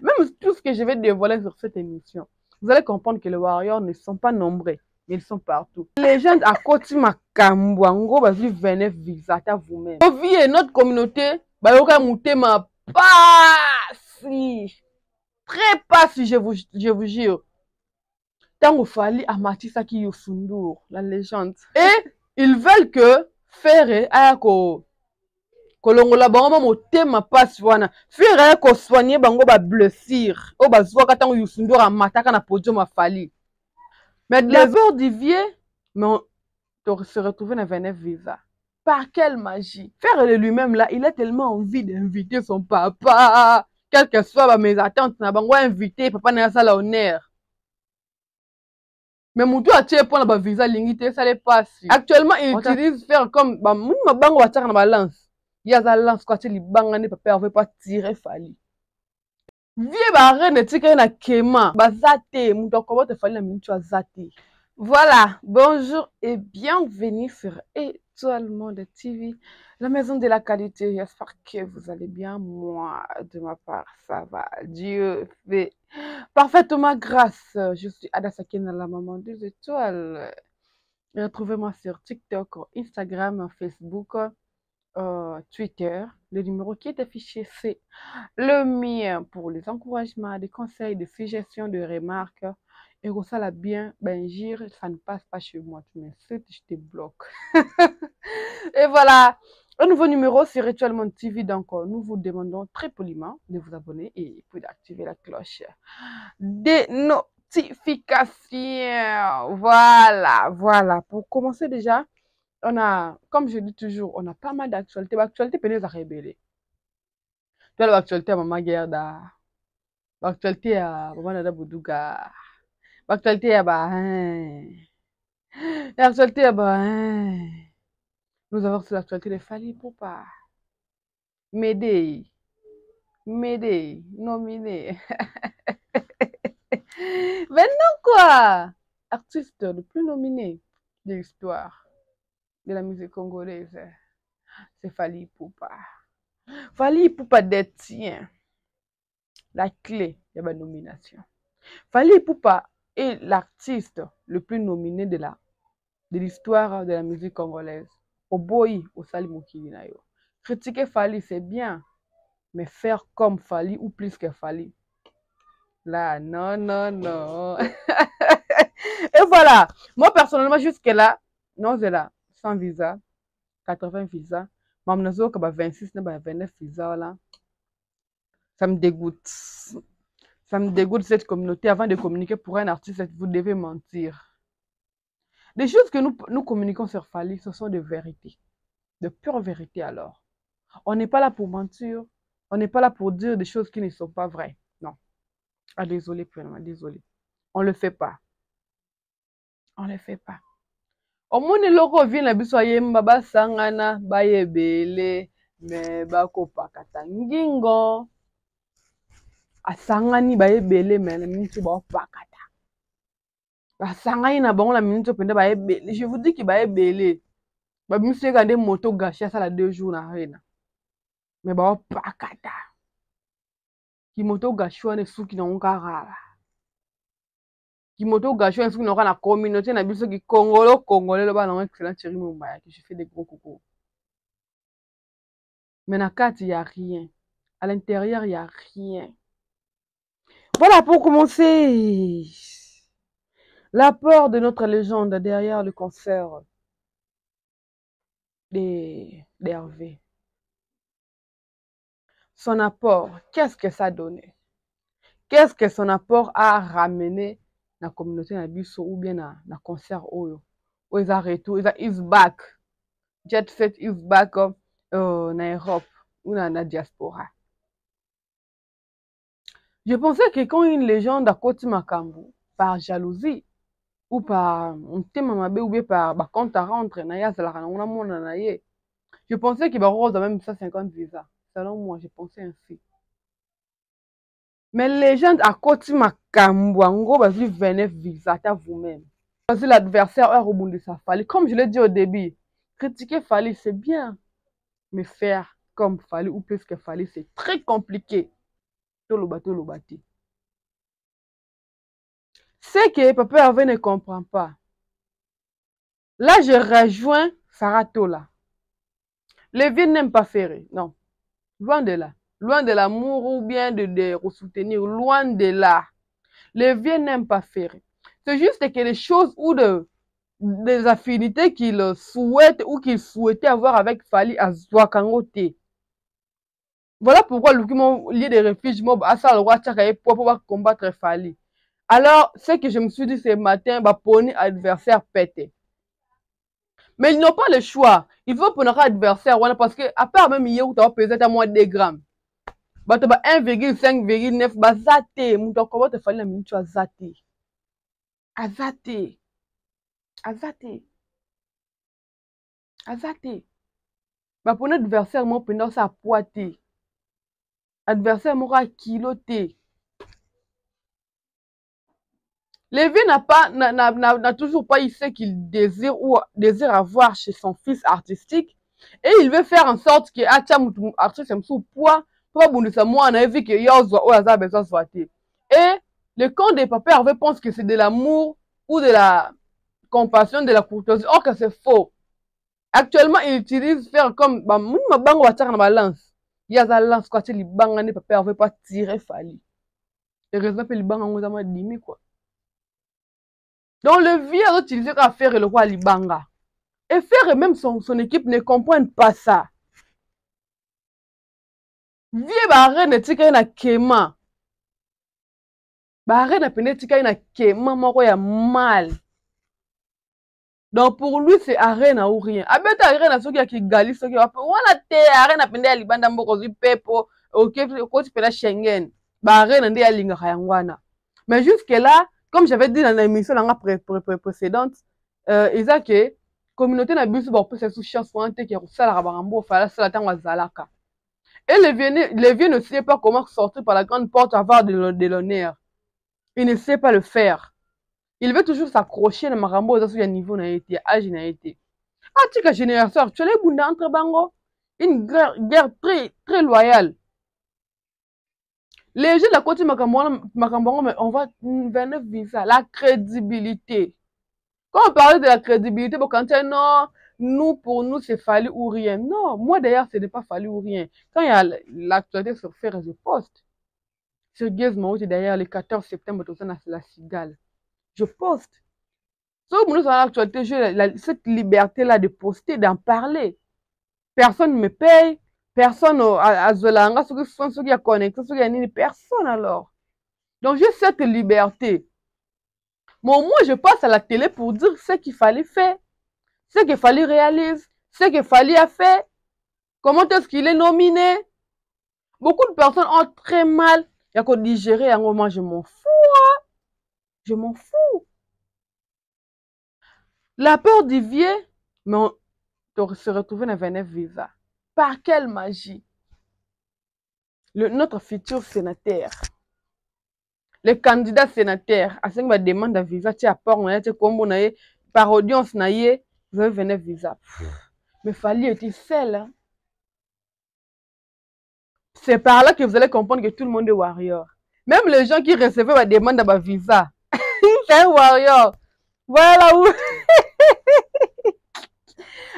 Même tout ce que je vais dévoiler sur cette émission, vous allez comprendre que les warriors ne sont pas nombreux, mais ils sont partout. Les gens à côté makambo, en gros, bah, vous venez visiter vous-même. Vous vivez notre communauté, bah, vous avez ma passe. Très passe, je vous jure. Tant qu'il fallait à Matissa qui Yosundur, la légende. Et ils veulent que faire kolongola bango motema passe wana faire ko soigner bango ba blessure o bazwa kata Yosundur amataka na podium afali. Mais les heures d'Ivier, mais on se retrouver dans 29 visa. Par quelle magie? Faire de lui-même là, il a tellement envie d'inviter son papa. Quelles que soient mes attentes, na bango invité, papa na sala honneur. Mais mon tour a tiré pour la visa limité, ça n'est pas si. Actuellement, il utilise faire comme bah mon bango va tirer na balance. Il y a la lance quoi tu li banga ne papa veut pas tirer fali. Vie ba reine tika na kema, ba zate, mon tour comment te fali na minute zate. Voilà, bonjour et bienvenue sur Étoile Monde TV, la maison de la qualité. J'espère que vous allez bien. Moi, de ma part, ça va. Dieu fait parfaitement grâce. Je suis Ada Sakina, la maman des étoiles. Retrouvez-moi sur TikTok, Instagram, Facebook, Twitter. Le numéro qui est affiché, c'est le mien pour les encouragements, des conseils, des suggestions, des remarques. Et que ça l'a bien, ben gire, ça ne passe pas chez moi. Tu m'insultes, je te bloque. Et voilà, un nouveau numéro sur Étoile Monde TV. Donc, nous vous demandons très poliment de vous abonner et puis d'activer la cloche des notifications. Voilà, voilà. Pour commencer déjà, on a, comme je dis toujours, on a pas mal d'actualités. L'actualité peut nous révéler. Tu vois l'actualité à Maman Gerda, l'actualité à Maman Nada Boudouga, l'actualité à l'actualité à nous avons sur l'actualité de Fally Ipupa, Médée, nominé. Maintenant quoi? Artiste le plus nominé de l'histoire de la musique congolaise, c'est Fally Ipupa. Fally Ipupa détient la clé de la nomination. Fally Ipupa est l'artiste le plus nominé de l'histoire de la musique congolaise. Oboyi osali mokili na yo. Critiquer Fally c'est bien, mais faire comme Fally ou plus que Fally, là non non non. Et voilà, moi personnellement jusque là, non c'est là, sans visa, 80 visas, même nazo que 26 na 29 visas là, ça me dégoûte. Ça me dégoûte cette communauté. Avant de communiquer pour un artiste, vous devez mentir. Les choses que nous communiquons sur Fally, ce sont des vérités. De pure vérité alors. On n'est pas là pour mentir. On n'est pas là pour dire des choses qui ne sont pas vraies. Non. Ah, désolé, pleinement, désolé. On ne le fait pas. On ne le fait pas. Au moins, les locaux viennent à Bissoye Mbaba Sangana, Baye Bele, mais Bako Pakatangingo. A Sangani Baye Bele, mais la minute ba Pakata. A Sangani na bon la minute pende Baye Bele. Je vous dis qu'il Baye Bele. Ba monsieur gade moto gâché ça la 2 jours na rien. Mais ba Pakata. Qui moto gâché on est sous qui n'ont qu'à rara. Qui moto gâché on est sous qui n'ont qu'à la communauté na biso qui Congolais le ba na excellent Thierry Mumbaya qui je fais des gros coucou. Mais na carte il y a rien. À l'intérieur il y a rien. Voilà pour commencer. L'apport de notre légende derrière le concert d'Hervé. Son apport, qu'est-ce que ça a donné? Qu'est-ce que son apport a ramené dans la communauté Nabiso ou bien dans le concert Oyo? Où ils arrêtent, is back. Jet Set is back en Europe ou dans la diaspora. Je pensais que quand une légende a côté Makambu, par jalousie, ou par un thème ou bien par compte à rentrer, je pensais qu'il va avoir même 150 visas. Selon moi, je pensais ainsi. Mais les gens à côté Makambu, en gros, vas-y, venez visiter vous-même. Parce que l'adversaire a rebondi sa Fally. Comme je l'ai dit au début, critiquer Fally, c'est bien. Mais faire comme Fally ou plus que Fally, c'est très compliqué. Toloba, toloba te. C'est que Papa Hervé ne comprend pas. Là, je rejoins Sarah Tola. Les vieux n'aiment pas Ferré. Non. Loin de là. Loin de l'amour ou bien de soutenir. Loin de là. Les vieux n'aiment pas Ferré. C'est juste que les choses ou des affinités qu'il souhaite ou qu'il souhaitait avoir avec Fali Azwakangote. Voilà pourquoi le lieu de refuge, à ça, le roi Tchakaye pour pouvoir combattre Fali. Alors, ce que je me suis dit ce matin, bah, pony adversaire pété. Mais ils n'ont pas le choix. Il faut pour notre adversaire, parce que, à part même hier où tu as pesé à moins 2 grammes, bah, tu as 1,5,9, bah, zate, mouton, comment te fallait la minute, tu as zate. Azate. Azate. Azate. Bah, pour notre adversaire, moi, pendant ça, poité. Adversaire, moi, kiloté. Lévi n'a toujours pas eu ce qu'il désire ou désire avoir chez son fils artistique. Et il veut faire en sorte que artiste aime sous poids pour abonder moi on a vu que Yozo ou Azar besoin soit. Et le camp des papas Hervé pense que c'est de l'amour ou de la compassion, de la courtoisie. Or que c'est faux. Actuellement, il utilise faire comme bah mon bango va tirer dans ma lance. Il y a la lance quand il banga ne papa Hervé pas tirer Fali. Heureusement que le bango on a dimi quoi. Donc le vieux a utilisé qu'à faire le roi Libanga. Et faire même son équipe ne comprennent pas ça. Vieux barre ne tika na kema. Barre na pene tika na kema moko ya mal. Donc pour lui c'est arène ou rien. Abeta arène na soki ya Kigali soki ya wana te arène na pene ya libanda mboko zi pepo OK ko ti pena Schengen. Barre na nde ya linga yangwana. Mais jusque là, comme j'avais dit dans l'émission précédente, ils ont que communauté na biso ba pesa sous chance pour ante que ça la barambo fala ça la tango zalaka. Et les vieux ne sait pas comment sortir par la grande porte avoir de l'honneur. Il ne sait pas le faire. Il veut toujours s'accrocher dans marambo dans ce niveau na été, âge na été. Ah tu que génération actuelle bunda entre bango, une guerre très très loyale. Les gens de la côté makambo mais on va 29 visa la crédibilité. Quand on parlait de la crédibilité, bon, quand non, nous, pour nous, c'est fallu ou rien. Non, moi d'ailleurs, ce n'est pas fallu ou rien. Quand il y a l'actualité sur faire, je poste. Sur Gizmo, d'ailleurs, le 14 septembre, tout ça, la cigale. Je poste. Sauf que nous, dans l'actualité, j'ai cette liberté-là de poster, d'en parler. Personne ne me paye. Personne à Zolanga, ceux qui a connecté, ceux qui a ni personne alors. Donc, j'ai cette liberté. Bon, moi, je passe à la télé pour dire ce qu'il fallait faire, ce qu'il fallait réaliser, ce qu'il fallait faire, comment est-ce qu'il est nominé. Beaucoup de personnes ont très mal, il y a qu'à digérer un moment, je m'en fous, hein? Je m'en fous. La peur du vieux, mais on se retrouver dans 29 visas. Par quelle magie? Notre futur sénateur. Le candidat sénateur, à ce que demande un visa, tu as peur, on a été comme on a par audience, vous avez 29 visas. Mais Fali était seul. Hein? C'est par là que vous allez comprendre que tout le monde est warrior. Même les gens qui recevaient la demande d'un visa, c'est un warrior. Voilà où.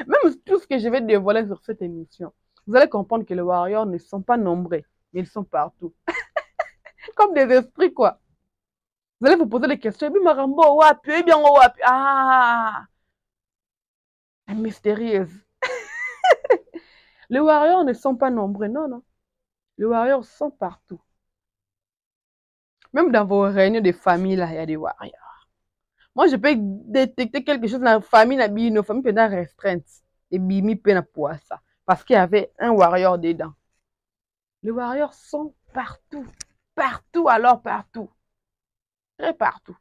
Même tout ce que je vais dévoiler sur cette émission, vous allez comprendre que les warriors ne sont pas nombreux, mais ils sont partout. Comme des esprits, quoi. Vous allez vous poser des questions. Et puis, Marambo, wapi, et bien, wapi. Ah, mystérieuse. Les warriors ne sont pas nombreux, non, non. Les warriors sont partout. Même dans vos réunions de famille, là, il y a des warriors. Moi, je peux détecter quelque chose dans la famille, nos familles pendant restreinte. Et bimi pena pour ça. Parce qu'il y avait un warrior dedans. Les warriors sont partout. Partout, alors partout. Très partout.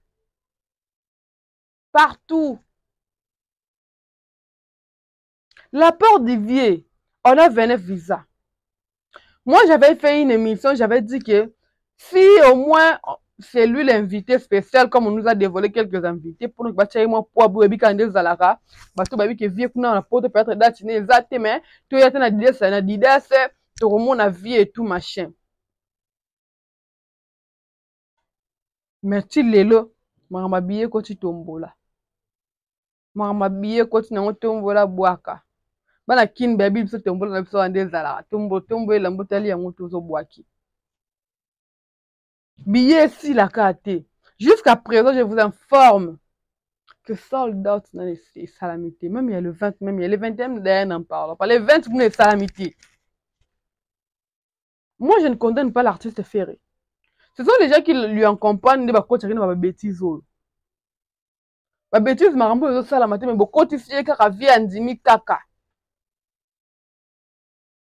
Partout. La peur des vieux, on a 29 visas. Moi, j'avais fait une émission, j'avais dit que si au moins c'est lui l'invité spécial, comme on nous a dévoilé quelques invités, pour nous battre, moi, pour abouer, quand des alara, parce que babi que vieux qu'on a porte peut-être datiné, exactement, tout y a une idée, c'est une idée, c'est tout le monde a vie et tout machin. Mais ti lelo, mama biye ko ti tombola. Mama biye ko ti nango tombola bwaka. Bana kin baby biso tombola na biso ande zala. Tombo elambo tali yango tozo bwaki. Billet si la kate. Jusqu'à présent, je vous informe que sold out dans les salamités. Même il y a le 20, même il y a le 21, d'ailleurs, n'en parle pas. Les 20, vous les salamités. Moi, je ne condamne pas l'artiste Ferré. Ce sont les gens qui lui accompagnent de bakoti qui n'ont bêtises. Ma bêtise, ma rambo, les salamités, mais beaucoup de filles qui raviennent Andimi Kaka.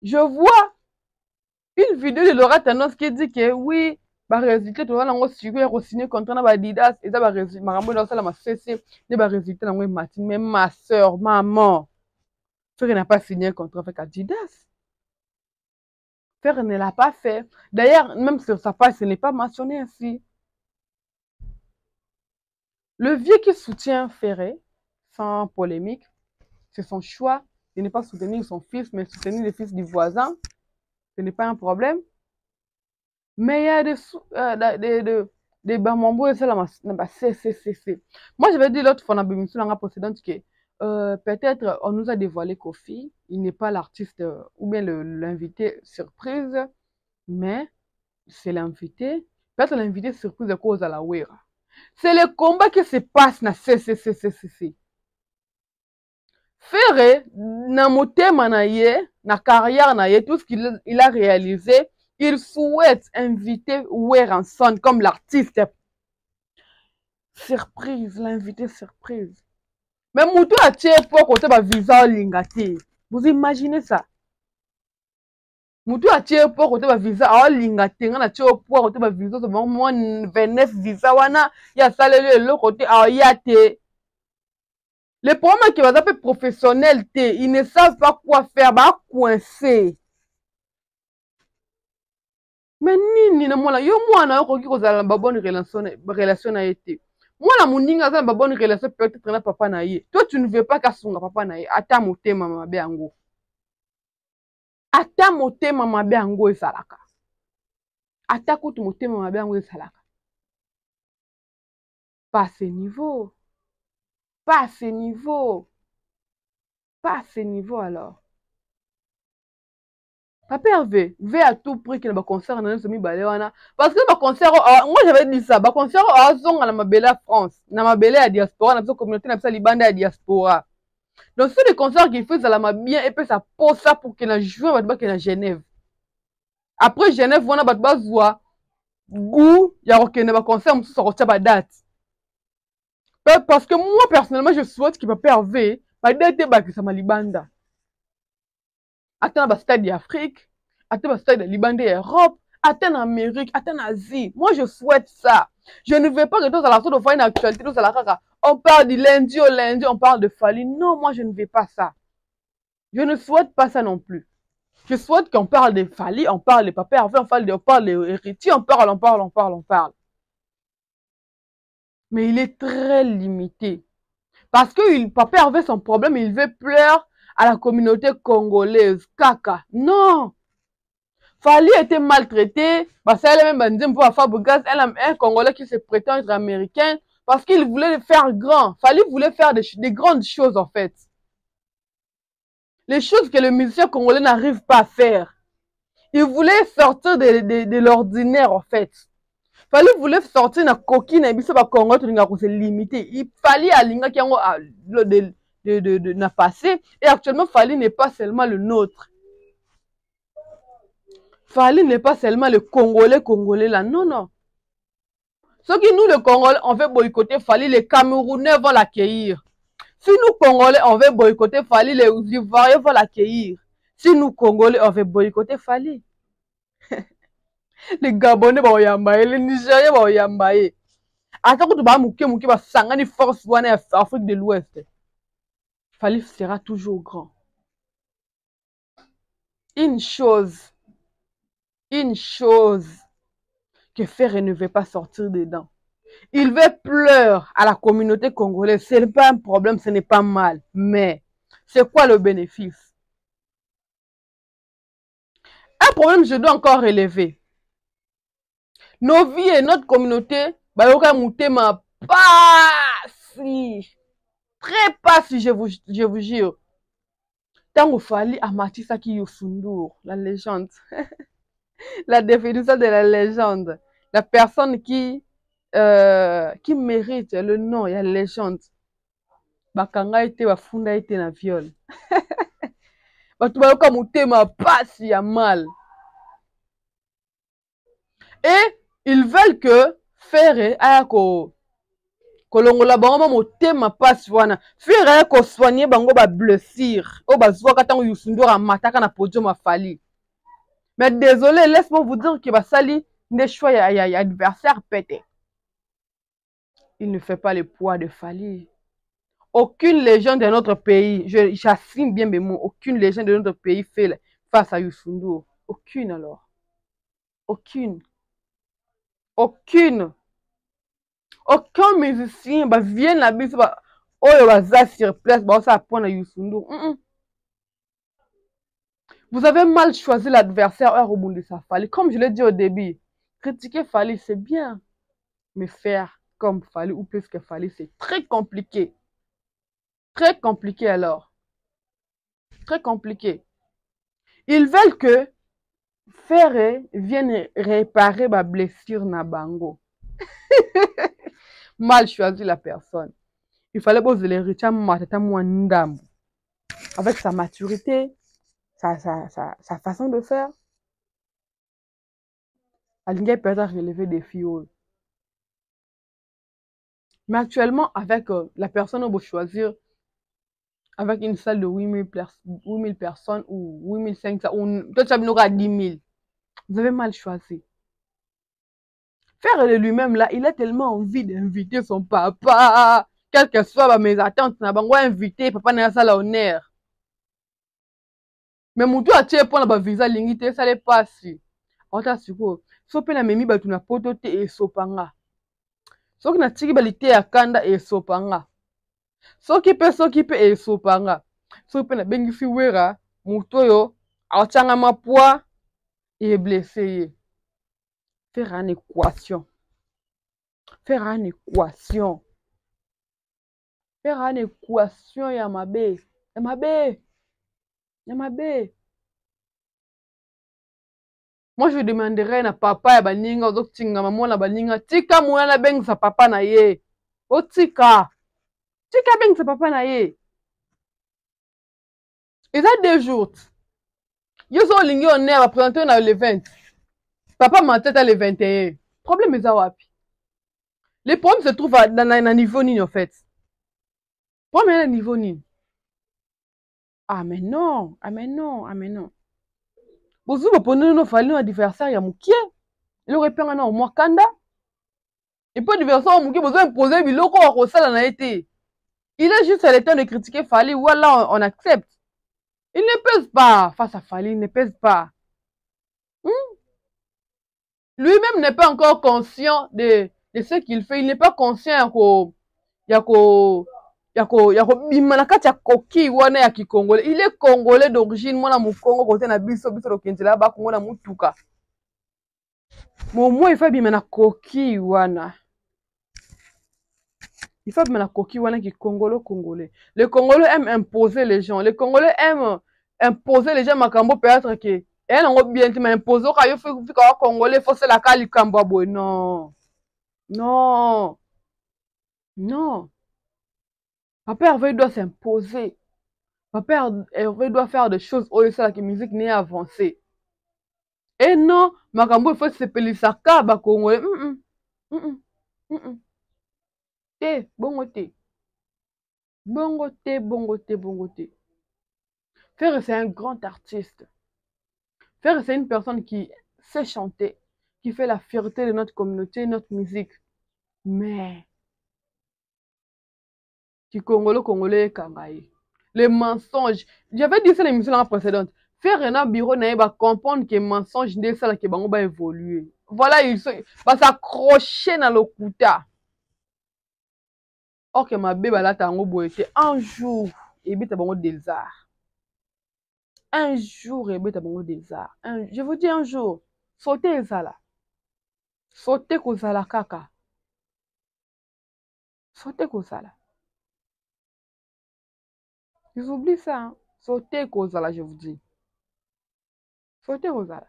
Je vois une vidéo de Laura Thanos qui dit que oui, ba résultat to wana ngo signé ko signé contrat na ba Adidas et ça ba résultat makambo na sala ma CC ne ba résultat na ngo mati même ma sœur maman Frère n'a pas signé un contrat avec Adidas. Frère ne l'a pas fait. D'ailleurs même sur sa page ce n'est pas mentionné ainsi. Le vieux qui soutient Ferré sans polémique, c'est son choix de ne pas soutenir son fils mais soutenir le fils du voisin. Ce n'est pas un problème. Mais il y a des bamambos et ça là, c'est. Moi, je vais dire l'autre fois dans l'émission précédente que peut-être on nous a dévoilé Kofi, il n'est pas l'artiste ou bien l'invité surprise, mais c'est l'invité. Peut-être l'invité surprise de cause à la Wera. C'est le combat qui se passe dans CCCCC. Ferré, na motema na ye, na carrière na ye, tout ce qu'il a réalisé, il souhaite inviter Weranson comme l'artiste. Surprise, l'invité surprise. Mais Moutou a tiré pour côté ba visa lingati. Vous imaginez ça? Moutou a tiré pour côté ba visa lingati. On a tiré pour côté ba visa. C'est moi 29 visa wana. Il y a ça le côté yate. Le problème est que les appels professionnels, ils ne savent pas quoi faire, bah coincé. Mais nini na mwana yo mwana okoki kozala na bonne relation na été. Mwana muninga aza na bonne relation peut-être na papa na ye. Toi tu ne veux pas kasunga papa na ye. Ata motema mabe yango. Ata motema mabe yango esalaka. Ata kutu motema mabe yango esalaka. Pas à ce niveau. Pas à ce niveau. Pas à ce niveau alors. Papa Hervé, veut à tout prix qu'il y ait un concert dans ce mi-balé. Parce que le concert, moi j'avais dit ça, le concert à Zong à la France, dans ma belle à diaspora, dans la communauté, dans la Libanda à diaspora. Donc c'est des concerts qu'il fait, ça l'a bien, et puis ça pose ça pour qu'il a joué à Genève. Après Genève, on a besoin goût, il y a un concert, on se retient à date. Parce que moi personnellement, je souhaite qu'il Papa Hervé, ma date est ça ma Libanda. Attends, stade d'Afrique, attends, stade de Liban et Europe, attends, Amérique, attends, Asie. Moi, je souhaite ça. Je ne veux pas que tous à la sorte de faire une actualité, tous à la caca. On parle du lundi au lundi, on parle de Fali. Non, moi, je ne veux pas ça. Je ne souhaite pas ça non plus. Je souhaite qu'on parle de Fali, on parle de Papa Hervé, on parle de Héritier, on parle. Mais il est très limité. Parce que Papa Hervé, son problème, il veut pleurer à la communauté congolaise. Caca. Non. Fali était maltraité. Parce qu'elle a même dit pour elle a un Congolais qui se prétend être américain. Parce qu'il voulait faire grand. Fali voulait faire des grandes choses en fait. Les choses que le musicien congolais n'arrive pas à faire. Il voulait sortir de l'ordinaire en fait. Fali voulait sortir de la coquine et puis Congo tout limité. Il fallait aligner qui n'a passé. Et actuellement Fali n'est pas seulement le nôtre. Fali n'est pas seulement le Congolais là, non. Ce qui nous, le Congolais, on veut boycotter Fali, les Camerounais vont l'accueillir. Si nous, Congolais, on veut boycotter Fali, les Ivoiriens vont l'accueillir. Si nous, Congolais, on veut boycotter Fali. Les Gabonais vont yambaye, les Nigériens vont yambaye. Attends que tu vas mouké, va s'engager force en Afrique de l'Ouest. Fali sera toujours grand. Une chose que Ferré ne veut pas sortir dedans. Il veut pleurer à la communauté congolaise. Ce n'est pas un problème, ce n'est pas mal. Mais c'est quoi le bénéfice? Un problème, je dois encore relever. Nos vies et notre communauté, bayoka mutema pasi, très pasi, je vous jure. Tango Fally amatisaki Youssou N'Dour, la légende. La définition de la légende. La personne qui mérite le nom, il y a légende. Bakanga ete bafunda ete na viol. Batu bayoka mutema pasi ya mal. Et ils veulent que Ferré aya kolongola bango motema pasi wana. Ferré aya ko soigner bango ba blessure. O bazwaka tango Youssou N'Dour amataka na podium a Fally. Mais désolé, laisse-moi vous dire que Basali des choix y a adversaire pété. Il ne fait pas le poids de Fally. Aucune légende de notre pays, j'assume bien mes mots, aucune légende de notre pays fait face à Youssou N'Dour. Aucune alors. Aucune. Aucune. Aucun musicien vient la bise oyo baza sur place ça apprendre à Youssou N'Dour. Vous avez mal choisi l'adversaire à rebondir Fally. Comme je l'ai dit au début, critiquer Fally c'est bien, mais faire comme Fally ou plus que Fally c'est très compliqué. Très compliqué alors. Très compliqué. Ils veulent que Ferré vienne réparer ma blessure na bango. Mal choisi la personne. Il fallait poser les richards avec sa maturité, sa façon de faire. Elle peut être relever des filles. Mais actuellement, avec la personne on va choisir, avec une salle de 8000 personnes ou 8500, ou toi tu as 10 000. Vous avez mal choisi. Faire lui-même là, il a tellement envie d'inviter son papa. Quelles que soient mes attentes, on va inviter papa na sala honneur. Mais mon tour a tiré pour la visa lingité, ça n'est pas si. Ota siko, sope na memi batu na poto te e sopanga. Soki na tiki balite ya kanda e sopanga. Soki pe e sopanga. Sope na bengisi wera, mutoyo, achanga mapua, et blessé. Faire une équation. Faire une équation. Faire une équation, Yamabe. Yamabe. Yamabe. Moi, je demanderais à papa ya baninga, aux tinga maman na baninga, tika mwana beng sa papa na ye. O tika. Tika beng sa papa na ye. Et ça 2 jours. Yo so lingi on est à présenter na le 20. Papa m'a tête à le 21. Problème est wapi. Les problèmes se trouvent dans un niveau ni en fait. Problème est à niveau ni. Ah mais non, ah mais non, ah mais non. Vous pouvez nous faire un adversaire ya mukie. Il aurait pu en moi kanda. Et pas adversaire mukie, vous imposer biloko wa kosala na été. Il est juste à l'état de critiquer Fally, voilà on accepte. Il ne pèse pas face à Fally, il ne pèse pas. Lui-même n'est pas encore conscient de ce qu'il fait. Il n'est pas conscient il est congolais d'origine. Moi, mon Congo, côté na biso do kentela ba Congo na mutuka. Moi, il faut bien na koki wana. Il faut bien na koki wana qui congolais. Les Congolais aiment imposer les gens. Les Congolais aiment imposer les gens makambo peut-être que et non bien tu m'imposer ka yo fait Congolais faut c'est la kali kamba boy. Non. Non. Non. Papa Hervé doit s'imposer. Papa Hervé doit faire des choses où la musique n'est avancée. Et non, makambo il faut se pelisaka ba Congolais. Te, bongo te. Bongo te, bongo te, bongo te. Ferré, c'est un grand artiste. Ferré, c'est une personne qui sait chanter, qui fait la fierté de notre communauté, notre musique. Mais, qui Congolais, Kangaï. Les mensonges. J'avais dit ça dans l'émission précédente. Faire un bureau va comprendre que les mensonges ne sont pas qui vont évoluer. Voilà, il va s'accrocher dans le couta. Or que ma bébé là tango boité un jour et bita bango des arts. Un jour et bita bango des arts. Je vous dis un jour, sautez ça là. Sautez ko zala kaka. Sauter Kozala. Ils oublient ça. Hein? Sauter Kozala, je vous dis. Sauter Kozala.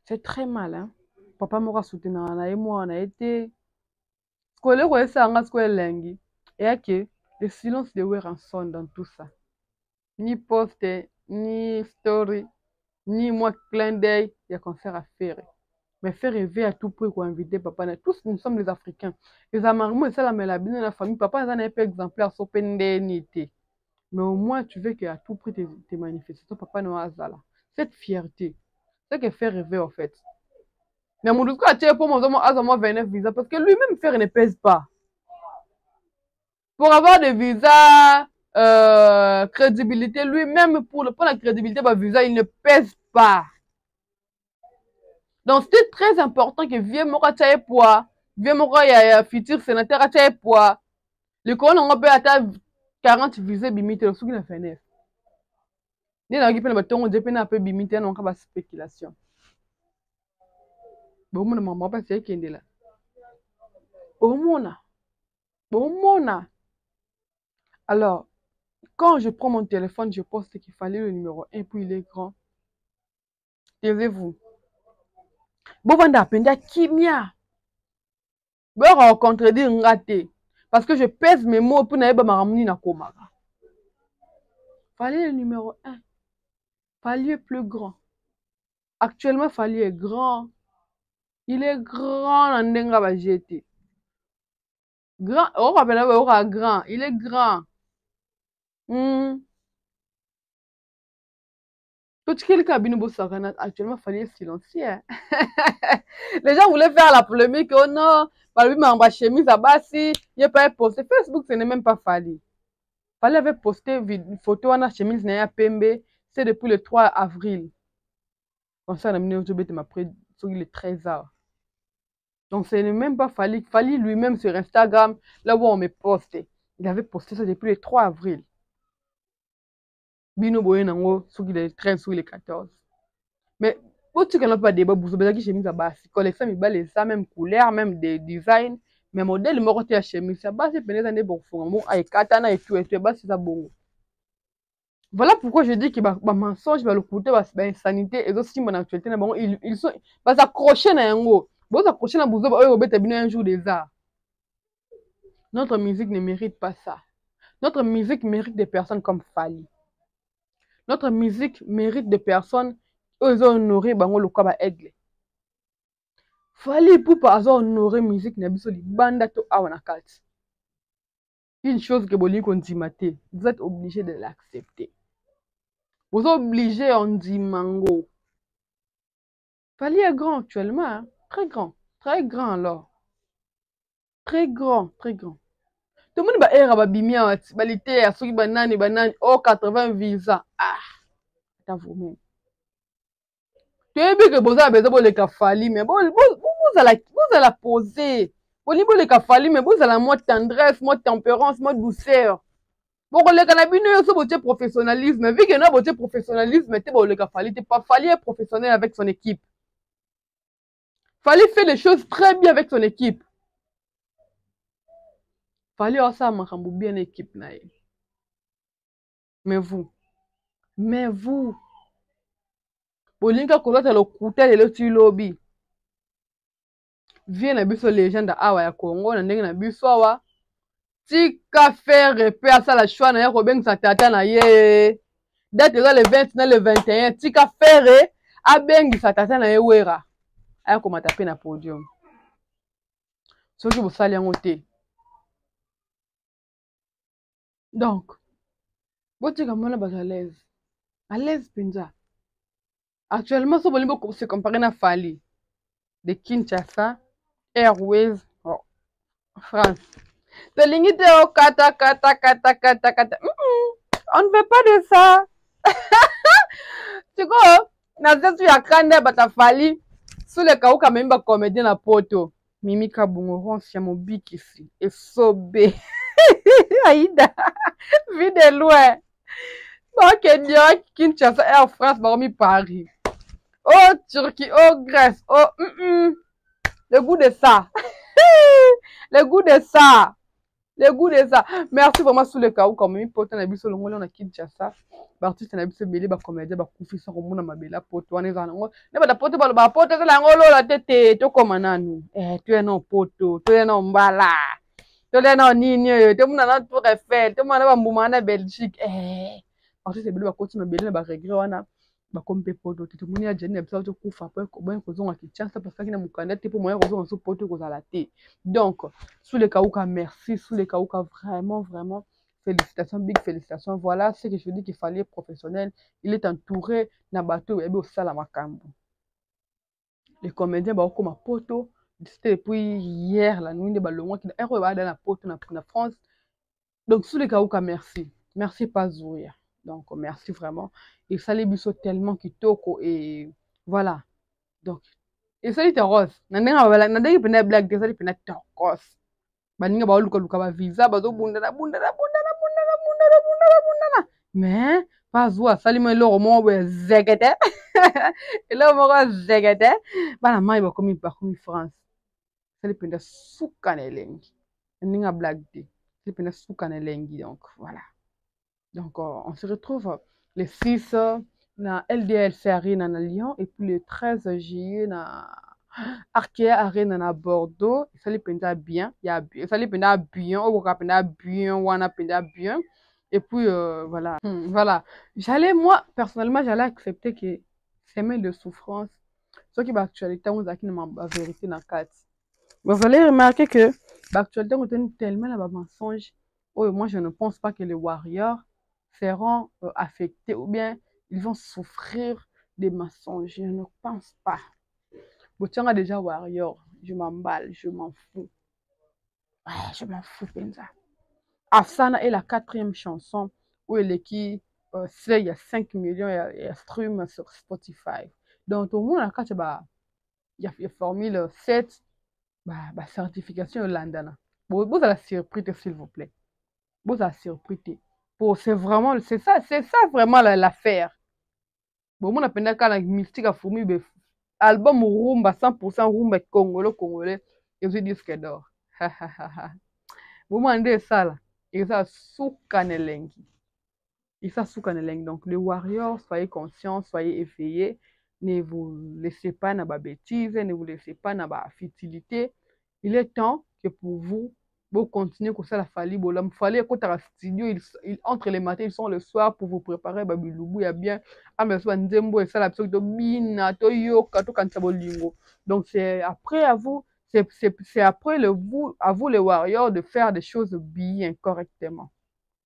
C'est très mal. Hein? Papa m'a soutenu. Et moi, on a été. Ce qu'on a ça, on a ce qu'on a Et que le silence de Weranson dans tout ça. Ni post, ni story, ni moi clin d'œil, il y a concert à faire. Mais faire rêver à tout prix pour inviter papa. Tous nous sommes les Africains. Les Amarmous et ça la mélabine de la famille. Papa, ça n'est pas exemplaire, sur pendénité. Mais au moins, tu veux qu'à tout prix tes manifestations, papa n'a pas là. Cette fierté, c'est ce qui fait rêver en fait. Mais mon discours a tiré pour moi 29 visas parce que lui-même faire ne pèse pas. Pour avoir des visas, crédibilité, lui-même pour la crédibilité, bah, visa, il ne pèse pas. Donc, c'était très important que vieux mora tchaye poa, vieux mora ya futur sénateur a tchaye poa. Le colon on peut atteindre 40 visées bimite, le souk n'a fait neuf. Ni n'a pas le bâton, on dépend un peu bimite, on a pas spéculation. Bon, mon maman, pas c'est qui est là. Bon, mona. Alors, quand je prends mon téléphone, je poste qu'il fallait le numéro 1, puis il est grand. Taisez-vous. Bon, vanda penda kimia. Bon, contredire raté. Parce que je pèse mes mots pour n'aller pas m'amener na komara. Fallait le numéro 1. Fallait plus grand. Actuellement, Fallait est grand. Il est grand en denga ba jeté. Grand, oh, grand. Il est grand. Tout ce qu'il cabine actuellement, Fallait silencieux. Les gens voulaient faire la polémique. Oh non, Fallait m'a chemise à bassi. Il n'y a pas posté. Facebook, ce n'est même pas Fallait. Fallait avait posté une photo de chemise na pembe. C'est depuis le 3 avril. Comme ça, on a mis au YouTube après le 13 heures. Donc, ce n'est même pas Fallait. Fallait lui-même sur Instagram, là où on me posté. Il avait posté ça depuis le 3 avril. Bino boye nango, sur le 13 ou le 14. Mais, pour tu n'as pas débat, vous avez chemise à base. Collection, il balait ça, même couleur, même des designs. Mais modèle, il m'a retiré la chemise. Ça base, c'est pénétré dans bon fond. Bon, avec katana et tout, c'est ça bon. Voilà pourquoi je dis que bah mensonge va le coûter bah insanité et aussi mon actualité na bon ils sont bah s'accrocher na yango bon s'accrocher na buzo ba obeta bino un jour des arts. Notre musique ne mérite pas ça. Notre musique mérite des personnes comme Fally. Notre musique mérite des personnes qui ont honoré bango le quoi ba aigle. Fally pour pas honorer musique na biso li banda to awana kati. Une chose que boli kontimate, vous êtes obligé de l'accepter. Vous êtes obligé, on dit mango. Fally est grand actuellement, hein? Très grand alors. Très grand. Tout le monde va être babimia, balité, à ceux qui banane, oh 80 visas. Ah, attends vous-même. Tu as vu que vous avez besoin de le Fally, mais bon, vous allez la poser. Vous avez besoin de Fally, mais vous allez la mode tendresse, mode tempérance, mode douceur. Bon, le canabine, c'est votre professionnalisme. Vu que nous votre professionnalisme, c'est bon, le Fally, t'es pas Fally est professionnel avec son équipe. Fally fait les choses très bien avec son équipe. Fally ça makambo bien équipe na ye. Mais vous, bolinga kolata le coutel et le tulobi. Viens na biso légende awa ya Congo na ndenge na biso awa. Tika faire repé à ça la choix na ya ko bengisa tata na ye. Date le 20 na le 21, tika faire a bengisa tata na ye wera. Aya ko matape na podium. Soki bo sali yango te. Donc, botika mona ba à l'aise. À l'aise penza. Actuellement, ce bolimbo se comparer na Fally de Kinshasa Airways oh, France. De l'unité au kata. On ne veut pas de ça. Tu vois, na zetu ya kanda bata Fally sous le cas où quand même ba comédien na poto. Mimi Kabungo ronce ya mobikisi et sobe. Aïda. Vu de loin. Donc, direct Kinshasa Air France, baromi Paris. Oh, Turquie, oh, Grèce, oh, Le goût de ça. Le goût de ça. Le goût de ça. Merci vraiment sous le cas où, comme une pote, on a vu sur le monde, on a quitté ça. Artiste na biso belé ba comédien ba kufisa ko mona mabela poto wana za ngo ne ba poto ba poto za ngo lola tete to koma nanu tu ena poto to ena mbala to ena nini to mona na tour Eiffel to mona ba mbuma na Belgique artiste belé ba koti mabele na ba regret wana ba kompe poto to moni ya jeni biso to kufa po ko ben ko zonga ki chance parce que na mukanda te po moya ko zonga so poto ko za la te donc sous le cas où merci sous le cas où vraiment félicitations, big félicitations. Voilà ce que je dis qu'il fallait professionnel. Il est entouré na bateau et au Salamakambo. Les comédiens bah comme poto, c'était depuis hier la nuit de ballon qui est dans la poto na France. Donc sous les cas où merci. Merci pas Zouya. Donc merci vraiment. Et ça les biso tellement kitoko et voilà. Donc et ça était rose. Nandanga pena blague, ça pena turquoise. Baninga ba luka ba visa ba zo bunda mais pas zoa salima lo mo be zegete et là mo zegete bana mai ba komi France sali penda suka na elengi ninga blague de sali penda suka na elengi donc voilà donc on se retrouve le 6 na LDLC Arena na Lyon et puis le 13 juillet na Arkea Arena na Bordeaux, ça penda bien, ça penda bien, ou penda bien, ou on penda bien. Et puis voilà, voilà. Moi personnellement, j'allais accepter que semaine de souffrance, ce qui est l'actualité, on a la vérité dans le cadre. Vous allez remarquer que l'actualité, on a tellement la mensonge. Oh, moi, je ne pense pas que les warriors seront affectés ou bien ils vont souffrir des mensonges. Je ne pense pas. Botianga déjà warrior, je m'emballe, je m'en fous. Ouais, je m'en fous, Penza. Afsana est la 4e chanson où il est qui, il y a 5 millions et stream sur Spotify. Donc, au moins, il y a formule 7, certification landana. Vous avez la surprise, s'il vous plaît. Vous avez la surprise. C'est ça vraiment l'affaire. Bon, on a pendant quand la mystique a fourmi, album rumba 100% rumba congolais et je disque d'or vous mandez ça là et ça soukanelengi donc les warriors soyez conscients soyez éveillés ne vous laissez pas na ba bêtises ne vous laissez pas na ba futilité il est temps que pour vous continuez comme ça la fali bolam fallait quand à studio ils entre les matins ils sont le soir pour vous préparer babilubu ya bien ameso nzembo et ça la de bina to yoka to kanisa bolingo donc c'est après à vous c'est après à vous les warriors de faire des choses bien correctement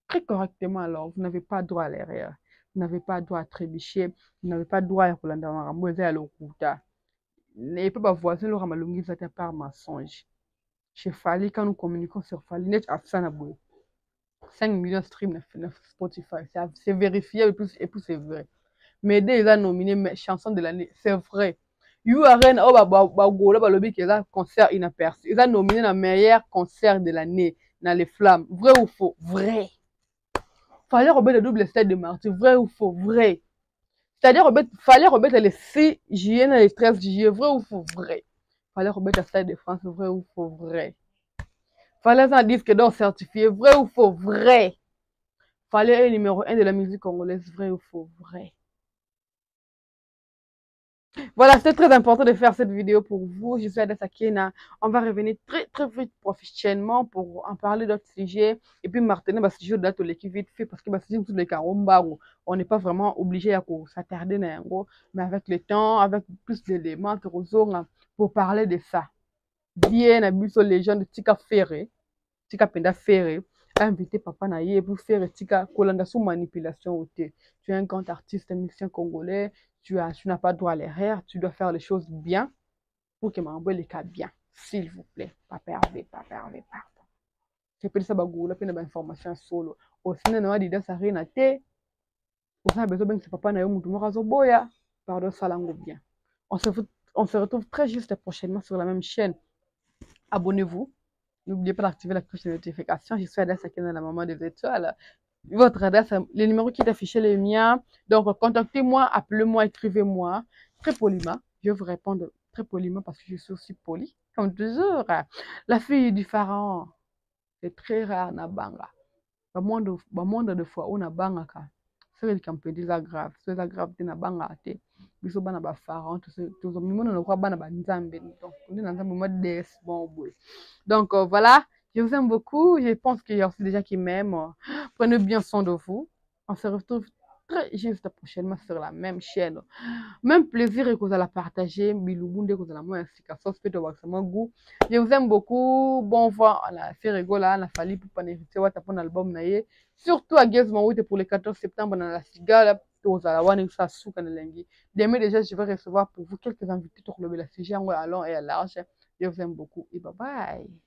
très correctement alors vous n'avez pas droit à l'erreur vous n'avez pas droit à trébucher vous n'avez pas droit à kolanda makambo eza ya lokuta et pe ba voisin lo ramalongi ça par mensonge. Chez Fali, quand nous communiquons sur Fali, net à 5 millions de streams sur Spotify. C'est vérifié et puis c'est vrai. Mais dès qu'ils ont nominé mes chansons de l'année, c'est vrai. URN, concert inaperçu. Ils ont nominé le meilleur concert de l'année dans les flammes. Vrai ou faux? Vrai. Fallait remettre le double stade de Martyr. Vrai ou faux? Vrai. C'est-à-dire, fallait remettre les 6 juillet et les 13 juillet. Vrai ou faux? Vrai. Fallait remettre le stade de France. Vrai ou faux? Vrai. Fallait un disque d'or certifié, vrai ou faux? Vrai. Fallait un numéro 1 de la musique congolaise, vrai ou faux? Vrai. Voilà, c'était très important de faire cette vidéo pour vous. Je suis Adessa Kena. On va revenir très vite prochainement pour en parler d'autres sujets. Et puis, Martin, parce que je date l'équipe vite fait parce que c'est tous les caromba où on n'est pas vraiment obligé à s'attarder dans un gros. Mais avec le temps, avec plus d'éléments, pour parler de ça. Bien, abus sur les gens de Tika Ferré. Tika penda faire inviter papa na ye pour faire tika kolanda sous manipulation au thé. Tu es un grand artiste musicien congolais, tu n'as pas droit à l'erreur, tu dois faire les choses bien pour que m'envoie les cas bien, s'il vous plaît. Pas perdre, pardon. C'est peut-être ça bagoula pe na information solo. Au sinon na wadi ça rien à té. Pour ça besoin ben papa na yo mutu morazo boya, pardon salango bien. On se retrouve très juste prochainement sur la même chaîne. Abonnez-vous. N'oubliez pas d'activer la cloche de notification. Je suis Adessa Kena, la maman des étoiles. Votre adresse, le numéro qui est affiché, le mien. Donc, contactez-moi, appelez-moi, écrivez-moi. Très poliment. Je vais vous répondre très poliment parce que je suis aussi polie, comme toujours. La fille du pharaon, c'est très rare na banga. Bamondo de fois on a banga ka. C'est quand peut dire grave, c'est grave te na banga te. Biso bana ba pharaon tout ça mimono na kwa bana ba nzambe donc on est dans un moment des bon boy. Donc voilà, je vous aime beaucoup, je pense qu'il y a aussi des gens qui m'aiment. Prenez bien soin de vous. On se retrouve très juste prochainement sur la même chaîne. Même plaisir et que vous allez partager, bilubunde que vous allez moi ainsi qu'à sauce fait de mon goût. Je vous aime beaucoup. Bon vent, on a fait rigoler, on a fallu pour pas n'hésiter à taper un album naïe. Surtout à Gazman pour le 14 septembre dans la cigale. Aux Alawan ça souka na lengi. Demain déjà je vais recevoir pour vous quelques invités pour le la sujet en long et à large. Je vous aime beaucoup et bye bye.